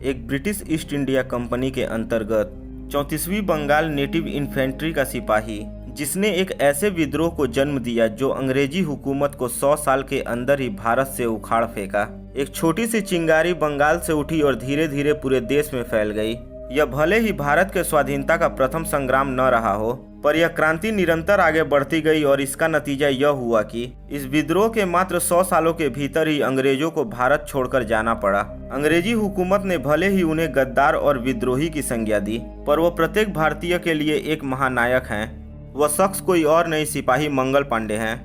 एक British east India company के अंतर्गत 34वीं बंगाल नेटिव इन्फेंट्री का सिपाही, जिसने एक ऐसे विद्रोह को जन्म दिया जो अंग्रेजी हुकूमत को 100 साल के अंदर ही भारत से उखाड़ फेंका। एक छोटी सी चिंगारी बंगाल से उठी और धीरे धीरे पूरे देश में फैल गई। यह भले ही भारत के स्वाधीनता का प्रथम संग्राम न रहा हो, पर यह क्रांति निरंतर आगे बढ़ती गई और इसका नतीजा यह हुआ कि इस विद्रोह के मात्र 100 सालों के भीतर ही अंग्रेजों को भारत छोड़कर जाना पड़ा। अंग्रेजी हुकूमत ने भले ही उन्हें गद्दार और विद्रोही की संज्ञा दी, पर वो प्रत्येक भारतीय के लिए एक महानायक हैं। वह शख्स कोई और नहीं, सिपाही मंगल पांडे हैं।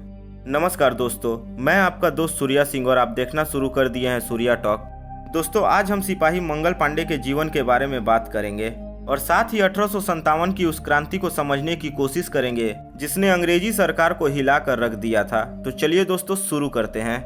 नमस्कार दोस्तों, मैं आपका दोस्त सूर्या सिंह और आप देखना शुरू कर दिए हैं सूर्या टॉक। दोस्तों, आज हम सिपाही मंगल पांडे के जीवन के बारे में बात करेंगे और साथ ही 1857 की उस क्रांति को समझने की कोशिश करेंगे जिसने अंग्रेजी सरकार को हिला कर रख दिया था। तो चलिए दोस्तों, शुरू करते हैं।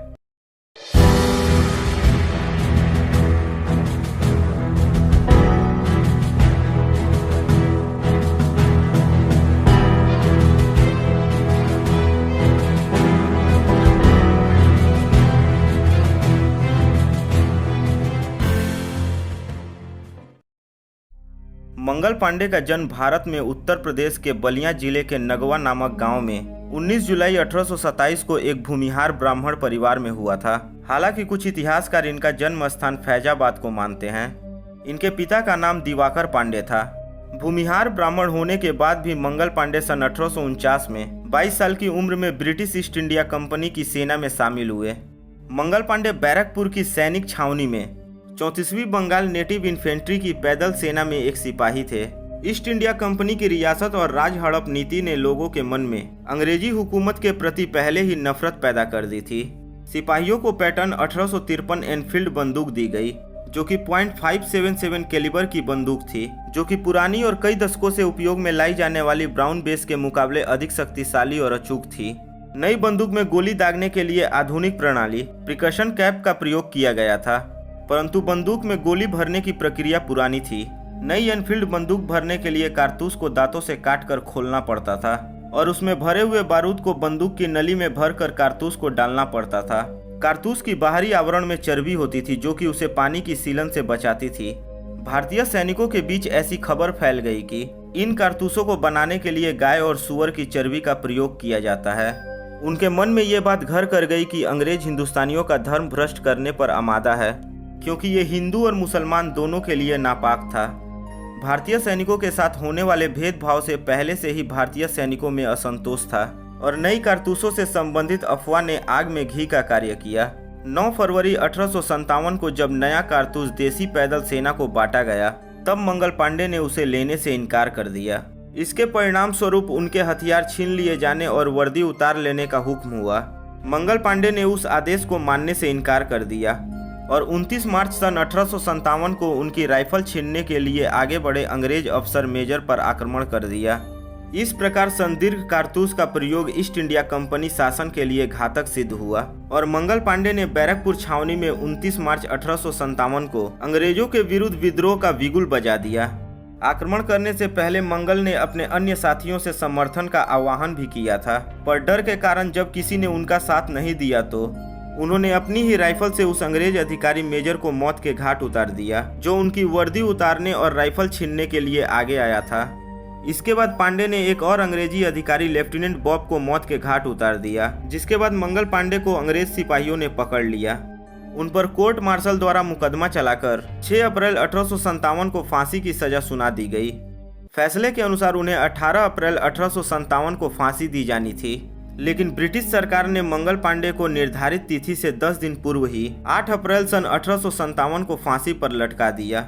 मंगल पांडे का जन्म भारत में उत्तर प्रदेश के बलिया जिले के नगवा नामक गांव में 19 जुलाई 1827 को एक भूमिहार ब्राह्मण परिवार में हुआ था। हालांकि कुछ इतिहासकार इनका जन्म स्थान फैजाबाद को मानते हैं। इनके पिता का नाम दिवाकर पांडे था। भूमिहार ब्राह्मण होने के बाद भी मंगल पांडे सन 1849 में 22 साल की उम्र में ब्रिटिश ईस्ट इंडिया कंपनी की सेना में शामिल हुए। मंगल पांडे बैरकपुर की सैनिक छावनी में 34वीं बंगाल नेटिव इन्फेंट्री की पैदल सेना में एक सिपाही थे। ईस्ट इंडिया कंपनी की रियासत और राज हड़प नीति ने लोगों के मन में अंग्रेजी हुकूमत के प्रति पहले ही नफरत पैदा कर दी थी। सिपाहियों को पैटर्न 1853 एनफील्ड बंदूक दी गई, जो कि .577 कैलिबर की बंदूक थी, जो कि पुरानी और कई दशकों से उपयोग में लाई जाने वाली ब्राउन बेस के मुकाबले अधिक शक्तिशाली और अचूक थी। नई बंदूक में गोली दागने के लिए आधुनिक प्रणाली प्रिकशन कैप का प्रयोग किया गया था, परंतु बंदूक में गोली भरने की प्रक्रिया पुरानी थी। नई एनफील्ड बंदूक भरने के लिए कारतूस को दांतों से काटकर खोलना पड़ता था और उसमें भरे हुए बारूद को बंदूक की नली में भरकर कारतूस को डालना पड़ता था। कारतूस की बाहरी आवरण में चर्बी होती थी, जो कि उसे पानी की सीलन से बचाती थी। भारतीय सैनिकों के बीच ऐसी खबर फैल गई कि इन कारतूसों को बनाने के लिए गाय और सूअर की चर्बी का प्रयोग किया जाता है। उनके मन में ये बात घर कर गई कि अंग्रेज हिंदुस्तानियों का धर्म भ्रष्ट करने पर आमादा है, क्योंकि ये हिंदू और मुसलमान दोनों के लिए नापाक था। भारतीय सैनिकों के साथ होने वाले भेदभाव से पहले से ही भारतीय सैनिकों में असंतोष था और नई कारतूसों से संबंधित अफवाह ने आग में घी का कार्य किया। 9 फरवरी 1857 को जब नया कारतूस देसी पैदल सेना को बांटा गया, तब मंगल पांडे ने उसे लेने से इनकार कर दिया। इसके परिणाम स्वरूप उनके हथियार छीन लिए जाने और वर्दी उतार लेने का हुक्म हुआ। मंगल पांडे ने उस आदेश को मानने से इनकार कर दिया और 29 मार्च सन 1857 को उनकी राइफल छीनने के लिए आगे बढ़े अंग्रेज अफसर मेजर पर आक्रमण कर दिया। इस प्रकार संदीर्घ कारतूस का प्रयोग ईस्ट इंडिया कंपनी शासन के लिए घातक सिद्ध हुआ और मंगल पांडे ने बैरकपुर छावनी में 29 मार्च 1857 को अंग्रेजों के विरुद्ध विद्रोह का बिगुल बजा दिया। आक्रमण करने से पहले मंगल ने अपने अन्य साथियों से समर्थन का आह्वान भी किया था, पर डर के कारण जब किसी ने उनका साथ नहीं दिया तो उन्होंने अपनी ही राइफल से उस अंग्रेज अधिकारी मेजर को मौत के घाट उतार दिया, जो उनकी वर्दी उतारने और राइफल छीनने के लिए आगे आया था। इसके बाद पांडे ने एक और अंग्रेजी अधिकारी लेफ्टिनेंट बॉब को मौत के घाट उतार दिया, जिसके बाद मंगल पांडे को अंग्रेज सिपाहियों ने पकड़ लिया। उन पर कोर्ट मार्शल द्वारा मुकदमा चलाकर 6 अप्रैल 1857 को फांसी की सजा सुना दी गई। फैसले के अनुसार उन्हें 18 अप्रैल 1857 को फांसी दी जानी थी, लेकिन ब्रिटिश सरकार ने मंगल पांडे को निर्धारित तिथि से 10 दिन पूर्व ही 8 अप्रैल सन 1857 को फांसी पर लटका दिया।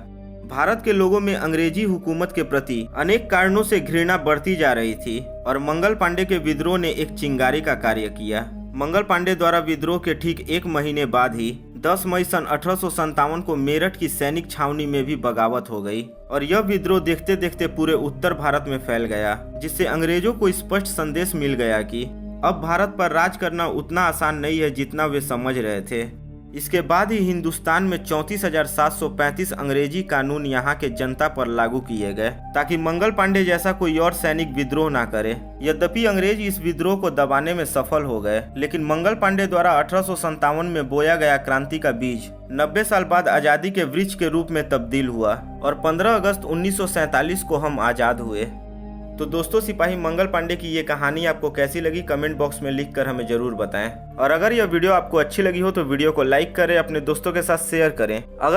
भारत के लोगों में अंग्रेजी हुकूमत के प्रति अनेक कारणों से घृणा बढ़ती जा रही थी और मंगल पांडे के विद्रोह ने एक चिंगारी का कार्य किया। मंगल पांडे द्वारा विद्रोह के ठीक 1 महीने बाद ही 10 मई सन 1857 को मेरठ की सैनिक छावनी में भी बगावत हो गई और यह विद्रोह देखते देखते पूरे उत्तर भारत में फैल गया, जिससे अंग्रेजों को स्पष्ट संदेश मिल गया कि अब भारत पर राज करना उतना आसान नहीं है जितना वे समझ रहे थे। इसके बाद ही हिंदुस्तान में 34,735 अंग्रेजी कानून यहाँ के जनता पर लागू किए गए ताकि मंगल पांडे जैसा कोई और सैनिक विद्रोह ना करे। यद्यपि अंग्रेज इस विद्रोह को दबाने में सफल हो गए, लेकिन मंगल पांडे द्वारा 1857 में बोया गया क्रांति का बीज 90 साल बाद आजादी के वृक्ष के रूप में तब्दील हुआ और 15 अगस्त 1947 को हम आजाद हुए। तो दोस्तों, सिपाही मंगल पांडे की ये कहानी आपको कैसी लगी कमेंट बॉक्स में लिखकर हमें जरूर बताएं। और अगर यह वीडियो आपको अच्छी लगी हो तो वीडियो को लाइक करें, अपने दोस्तों के साथ शेयर करें। अगर